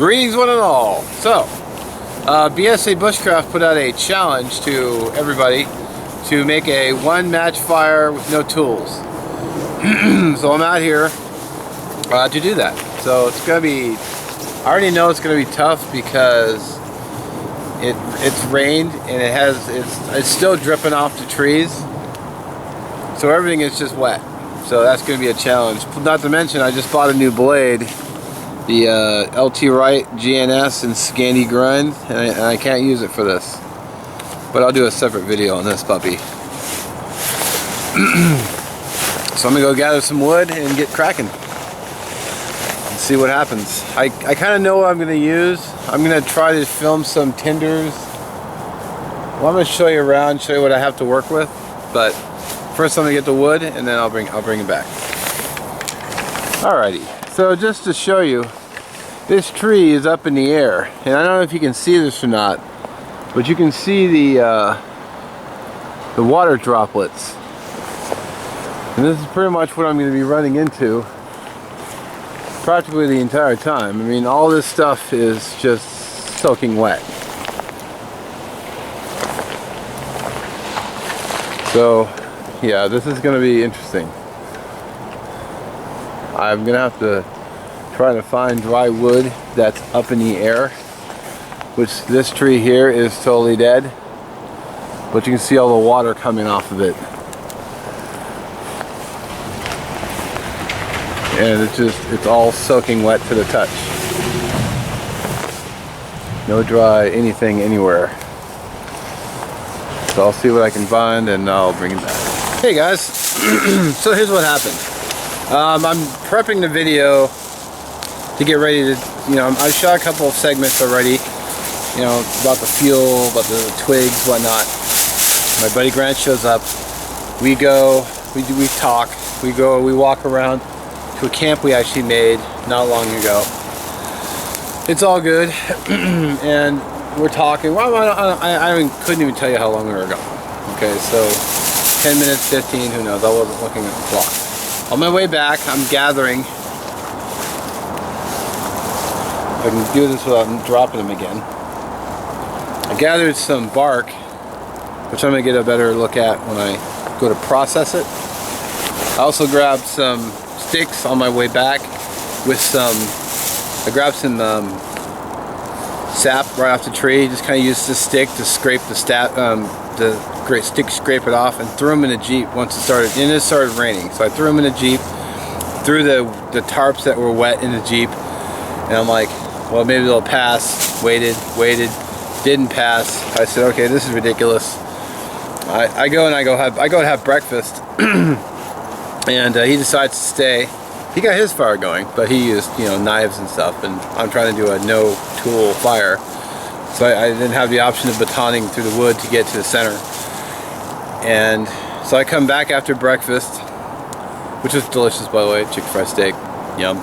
Greetings one and all. So, BSA Bushcraft put out a challenge to everybody to make a one match fire with no tools. So I'm out here to do that. So it's gonna be, I already know it's gonna be tough because it's rained and it's still dripping off the trees. So everything is just wet. So that's gonna be a challenge. Not to mention I just bought a new blade. The LT Wright GNS and Scandi Grind, and I can't use it for this, but I'll do a separate video on this puppy. So I'm gonna go gather some wood and get cracking and see what happens. I kind of know what I'm gonna use. I'm gonna try to film some tinders. Well, I'm gonna show you around, show you what I have to work with, but first I'm gonna get the wood and then I'll bring it back. Alrighty. So just to show you, this tree is up in the air, and I don't know if you can see this or not, but you can see the water droplets. And this is pretty much what I'm going to be running into practically the entire time. I mean, all this stuff is just soaking wet. So, yeah, this is going to be interesting. I'm gonna have to try to find dry wood that's up in the air, which this tree here is totally dead, but you can see all the water coming off of it, and it's all soaking wet to the touch. No dry anything anywhere. So I'll see what I can find and I'll bring it back. Hey guys, so here's what happened. I'm prepping the video to get ready to, I shot a couple of segments already, about the fuel, about the twigs, whatnot. My buddy Grant shows up. We go, we talk, we walk around to a camp we actually made not long ago. It's all good, and we're talking. Well, I couldn't even tell you how long we were gone. Okay, so 10 minutes, 15, who knows? I wasn't looking at the clock. On my way back, I'm gathering. I can do this without dropping them again. I gathered some bark, which I'm going to get a better look at when I go to process it. I also grabbed some sticks on my way back with I grabbed some sap right off the tree. Just kind of used this stick to scrape the scrape it off, and threw them in a Jeep once it started raining. So I threw them in a Jeep, threw the tarps that were wet in the Jeep, and I'm like, well, maybe they'll pass. Waited, didn't pass. I said, okay, this is ridiculous. I go and have breakfast, and he decides to stay. He got his fire going, but he used knives and stuff, and I'm trying to do a no tool fire, so I didn't have the option of batoning through the wood to get to the center. And so I come back after breakfast, which was delicious, by the way, chicken fried steak, yum.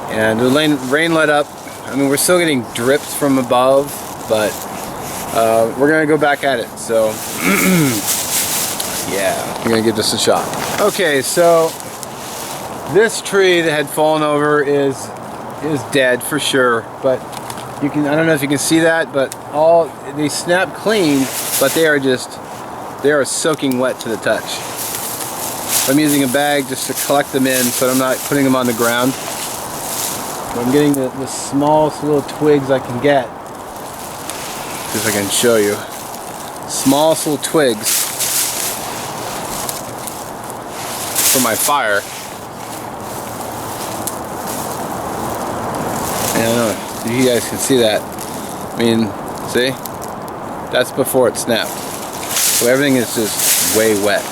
And the rain let up. I mean, we're still getting drips from above, but we're gonna go back at it. So yeah, we're gonna give this a shot. Okay, so this tree that had fallen over is dead for sure, but I don't know if you can see that, but they snap clean, but they are soaking wet to the touch. I'm using a bag just to collect them in so that I'm not putting them on the ground. So I'm getting the smallest little twigs I can get. See if I can show you. Smallest little twigs for my fire. I don't know if you guys can see that. I mean, see? That's before it snapped. So everything is just way wet.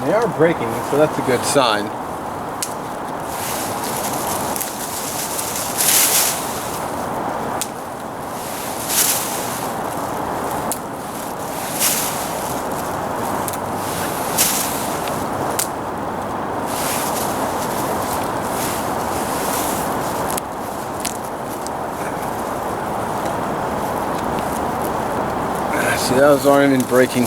They are breaking, so that's a good sign. those aren't even breaking.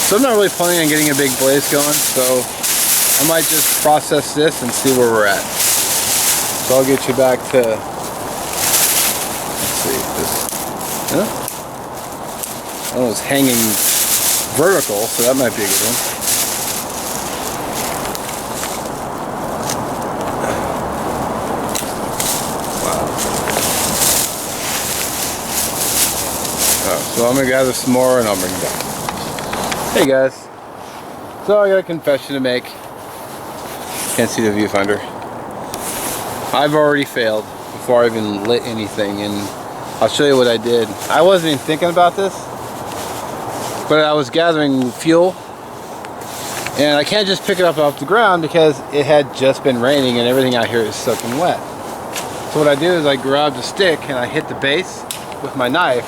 So I'm not really planning on getting a big blaze going, so I might just process this and see where we're at. So I'll get you back to, let's see, this, oh, it's hanging vertical, so that might be a good one. So I'm gonna gather some more and I'll bring it back. Hey guys, so I got a confession to make. Can't see the viewfinder. I've already failed before I even lit anything, and I'll show you what I did. I wasn't even thinking about this, but I was gathering fuel, and I can't just pick it up off the ground because it had just been raining and everything out here is soaking wet. So what I do is I grabbed a stick and I hit the base with my knife,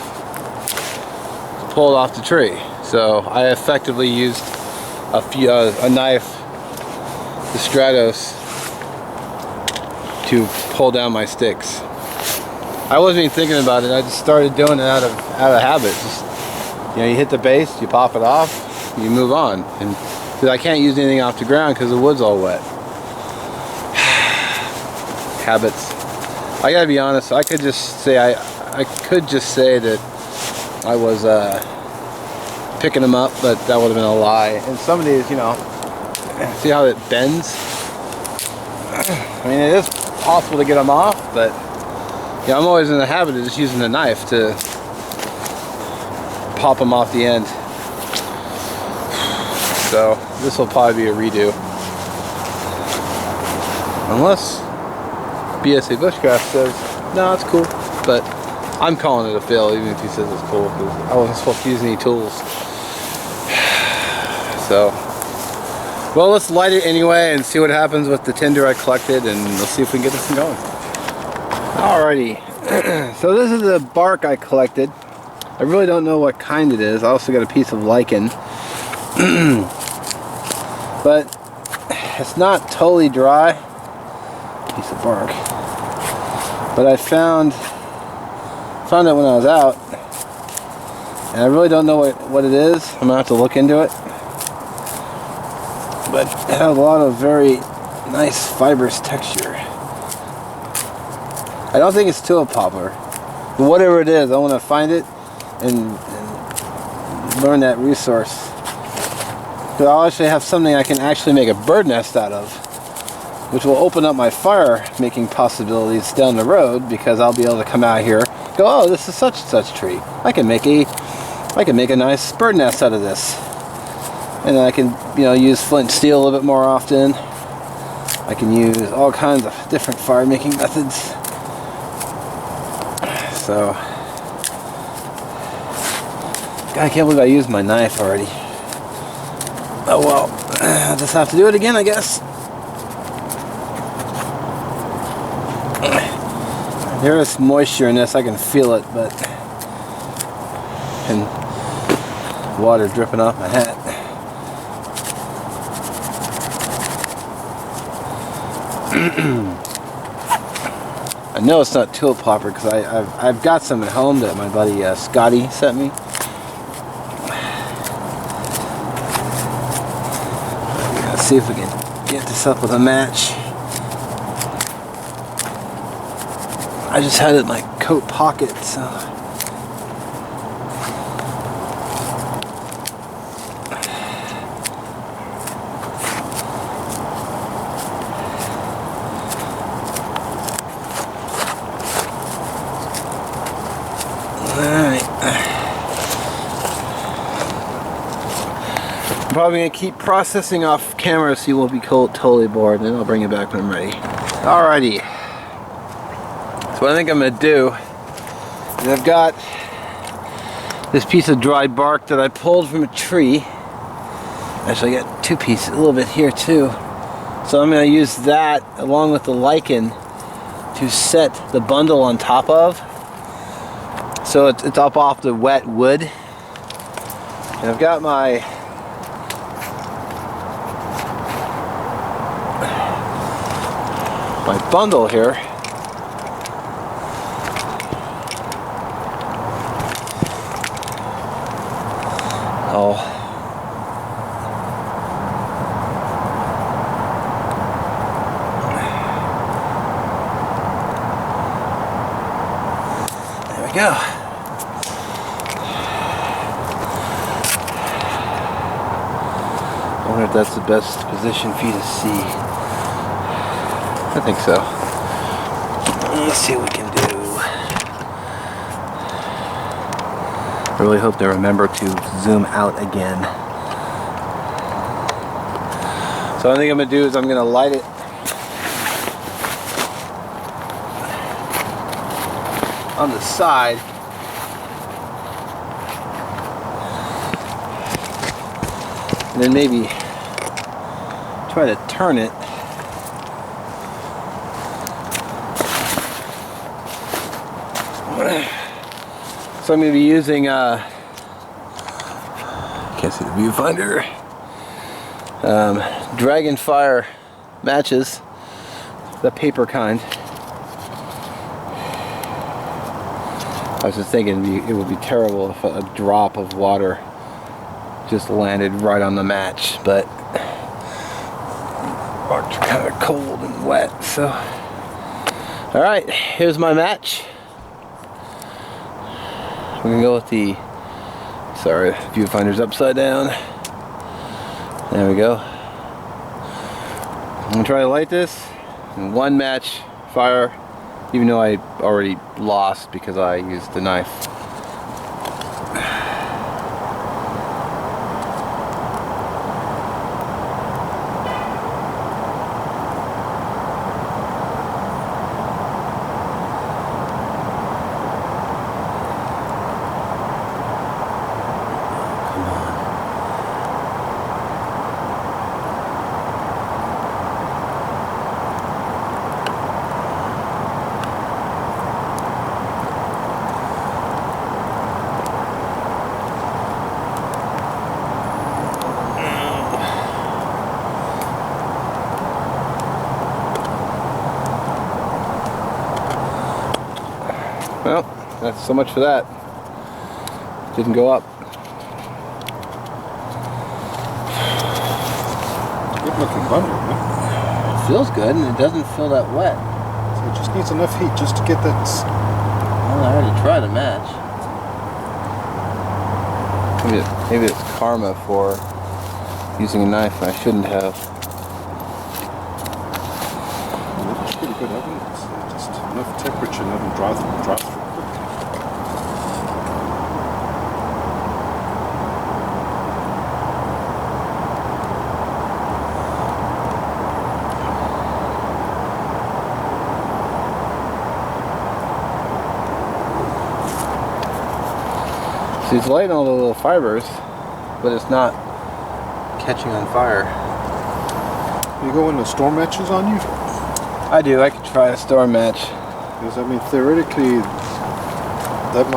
pull it off the tree. So I effectively used a knife, the Stratos, to pull down my sticks. I wasn't even thinking about it. I just started doing it out of habit. Just, you know, you hit the base, you pop it off, you move on. And because I can't use anything off the ground because the wood's all wet. Habits. I gotta be honest. I could just say I could just say that I was picking them up, but that would have been a lie. And some of these, you know, see how it bends? I mean, it is possible to get them off, but yeah, I'm always in the habit of just using the knife to pop them off the end. So this will probably be a redo, unless BSA Bushcraft says no, it's cool. But I'm calling it a fail, even if he says it's cool, because I wasn't supposed to use any tools. So, well, let's light it anyway and see what happens with the tinder I collected, and let's see if we can get this thing going. Alrighty, so this is the bark I collected. I really don't know what kind it is. I also got a piece of lichen. But it's not totally dry. Piece of bark. But I found it when I was out, and I really don't know what it is. I'm gonna have to look into it. But it had a lot of very nice fibrous texture. I don't think it's tulip poplar, but whatever it is, I want to find it and learn that resource. So I'll actually have something I can actually make a bird nest out of, which will open up my fire making possibilities down the road, because I'll be able to come out here, go, oh, this is such and such tree. I can make a nice bird nest out of this. And then I can, you know, use flint and steel a little bit more often. I can use all kinds of different fire making methods. So, God, I can't believe I used my knife already. Oh well, I'll just have to do it again, I guess. There is moisture in this, I can feel it, but, and water dripping off my hat. I know it's not tulip poplar because I've got some at home that my buddy Scotty sent me. Let's see if we can get this up with a match. I just had it in my coat pocket, so. I'm probably going to keep processing off camera so you won't be totally bored, and then I'll bring it back when I'm ready. Alrighty. So what I think I'm going to do is I've got this piece of dry bark that I pulled from a tree. Actually I got two pieces, a little bit here too. So I'm going to use that along with the lichen to set the bundle on top of. So it's up off the wet wood. And I've got my bundle here. go. I wonder if that's the best position for you to see. I think so. Let's see what we can do. I really hope they remember to zoom out again. So I think I'm gonna do is I'm gonna light it on the side. And then maybe try to turn it. So I'm going to be using, can't see the viewfinder, Dragonfire matches, the paper kind. I was just thinking it would be terrible if a drop of water just landed right on the match, but it's kind of cold and wet, so. Alright, here's my match. We're gonna go with the, sorry, viewfinder's upside down. There we go. I'm gonna try to light this in one match fire, even though I already lost because I used the knife. Well, that's so much for that. Didn't go up. Good looking bundle, man. It feels good and it doesn't feel that wet. So it just needs enough heat just to get that. Well, I already tried a match. Maybe it's karma for using a knife and I shouldn't have. It's pretty good oven. It's just enough temperature and oven dry through quick. See, it's lighting all the little fibers, but it's not catching on fire. You go into storm matches on you? I do. I could try a storm match. Because I mean, theoretically, that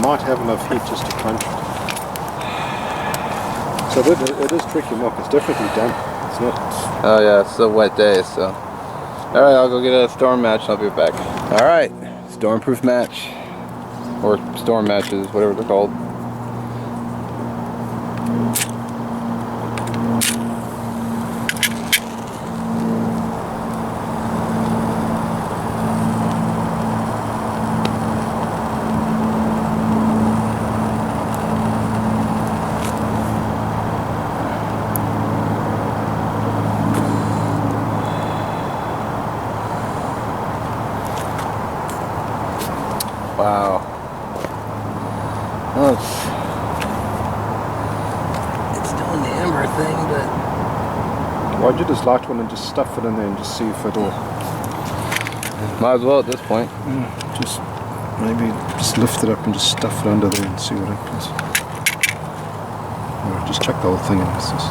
might have enough heat just to quench it. So it is tricky muck. It's definitely damp. It's not. Oh yeah, it's a wet day, so. All right, I'll go get a storm match and I'll be right back. All right, storm-proof match, or storm matches, whatever they're called. Wow. Oh, it's doing the ember thing, but... Why'd you just light one and just stuff it in there and just see if it'll... Might as well at this point. Just maybe just lift it up and just stuff it under there and see what happens. Or just chuck the whole thing in. It's just...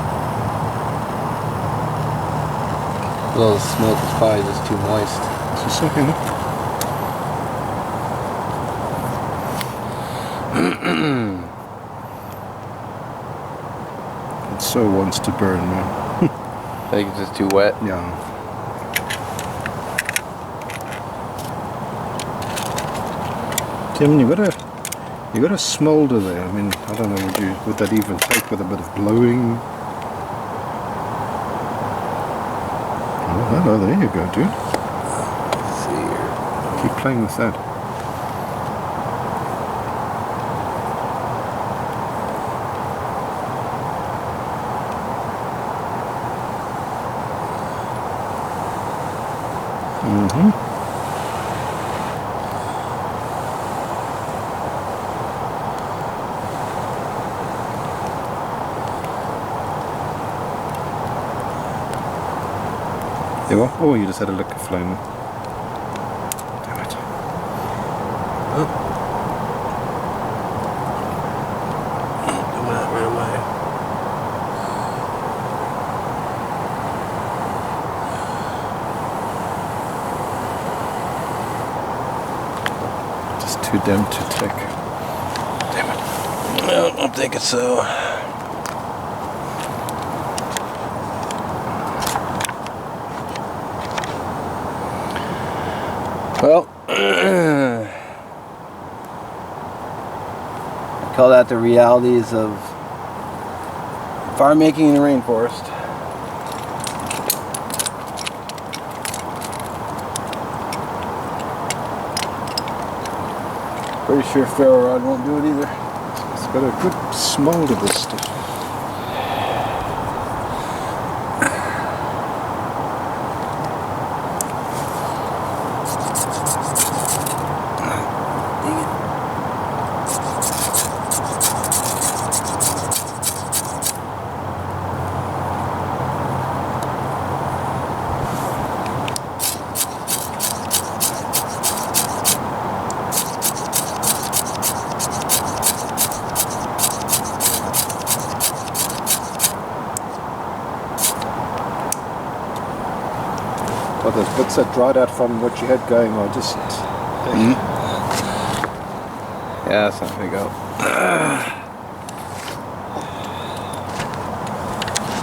A little smoke is probably just too moist. It's just okay, no? It so wants to burn, man. I think it's just too wet. Yeah. Tim, you got a smolder there. I mean, I don't know, would that even take with a bit of blowing? Oh, hello, there you go, dude. Let's see here. Keep playing with that. You what? Oh, you just had a look at flame. Damn it. Where am I? Just too dim to take. Damn it. No, I'm thinking so. Well, call that the realities of fire making in the rainforest. Pretty sure ferro rod won't do it either. It's got a good smell to this stuff. But those bits that dried out from what you had going are just... Yeah, that's not gonna go.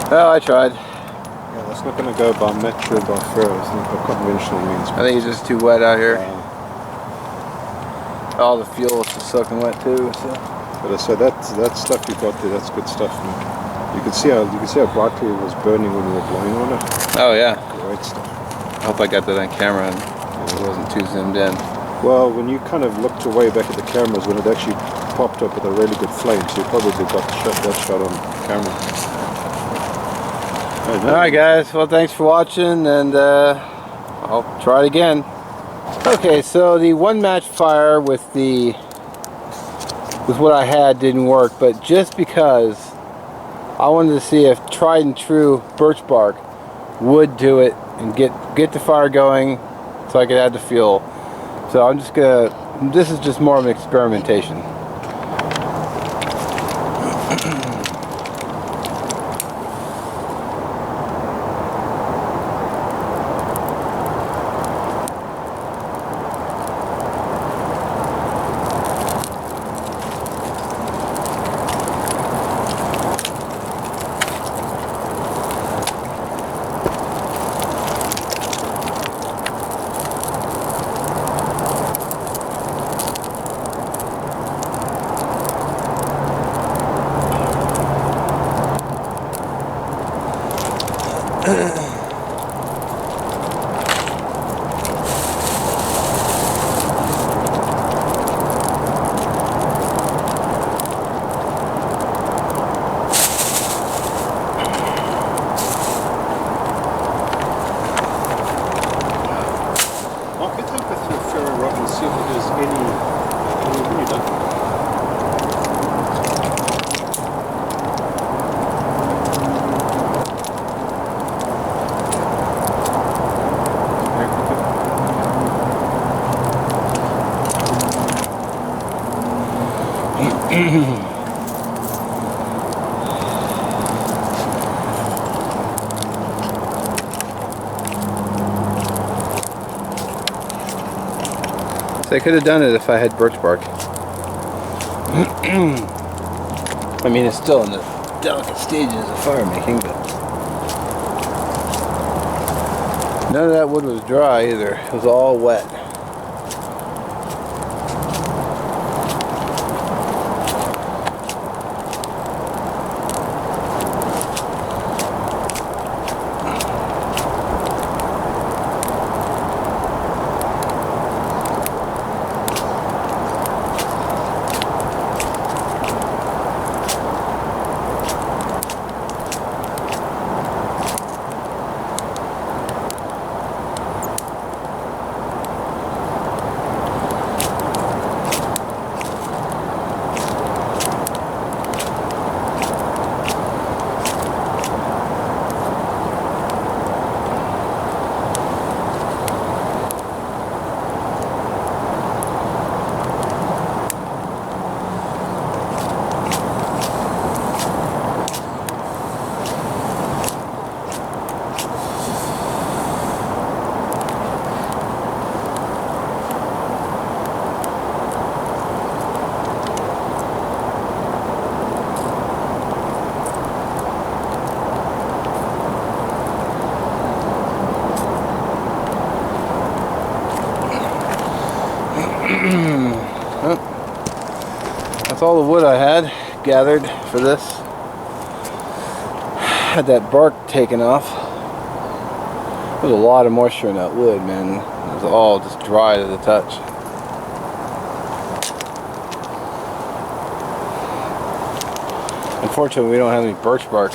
Well, I tried. Yeah, that's not going to go by metro or by ferro. It's not by conventional means. I think it's just too wet out here. All the fuel is just soaking wet too. So that stuff you got there, that's good stuff. Man. You can see how brightly it was burning when we were blowing on it. Oh yeah. Great stuff. I hope I got that on camera and it wasn't too zoomed in. Well, when you kind of looked away back at the cameras, when it actually popped up with a really good flame, so you probably got that shot on camera. Alright guys, well thanks for watching, and I'll try it again. Okay, so the one match fire with what I had didn't work, but just because I wanted to see if tried and true birch bark would do it and get the fire going so I could add the fuel. So I'm just gonna, this is just more of an experimentation. So I could have done it if I had birch bark. I mean, it's still in the delicate stages of fire making, but none of that wood was dry either. It was all wet. Well, that's all the wood I had gathered for this. Had that bark taken off. There's a lot of moisture in that wood, man. It was all just dry to the touch. Unfortunately, we don't have any birch bark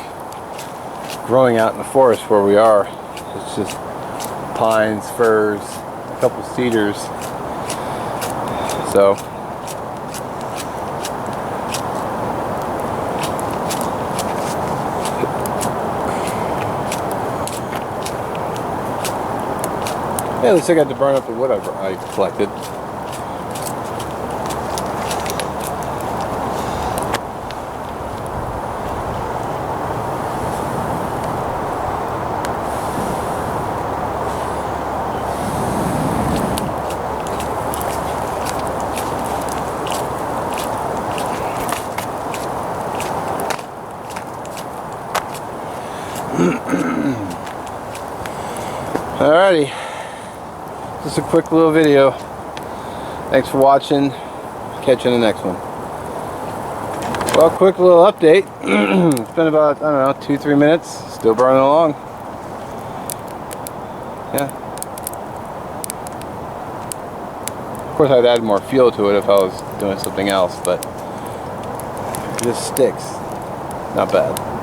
growing out in the forest where we are. It's just pines, firs, a couple cedars. So yeah, at least I got to burn up the wood I collected. Alrighty, just a quick little video. Thanks for watching. Catch you in the next one. Well, quick little update. It's been about, I don't know, 2-3 minutes. Still burning along. Yeah. Of course, I'd add more fuel to it if I was doing something else, but it just sticks. Not bad.